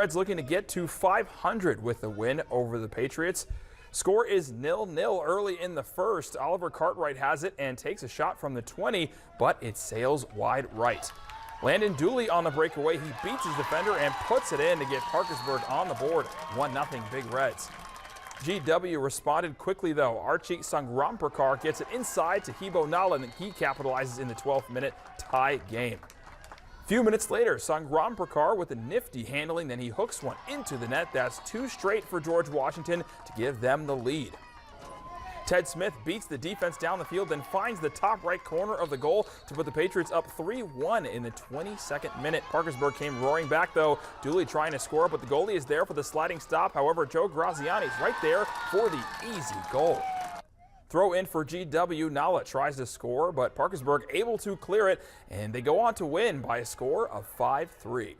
Reds looking to get to 500 with the win over the Patriots. Score is 0-0 early in the first. Oliver Cartwright has it and takes a shot from the 20, but it sails wide right. Landon Dooley on the breakaway. He beats his defender and puts it in to get Parkersburg on the board. 1-0 Big Reds. GW responded quickly though. Archie Sangramperkar gets it inside to Hebo Nala and he capitalizes in the 12th minute tie game. A few minutes later, Sangramperkar with a nifty handling, then he hooks one into the net. That's two straight for George Washington to give them the lead. Ted Smith beats the defense down the field, then finds the top right corner of the goal to put the Patriots up 3-1 in the 22nd minute. Parkersburg came roaring back though. Dooley trying to score, but the goalie is there for the sliding stop. However, Joe Graziani's right there for the easy goal. Throw in for GW. Nala tries to score, but Parkersburg able to clear it, and they go on to win by a score of 5-3.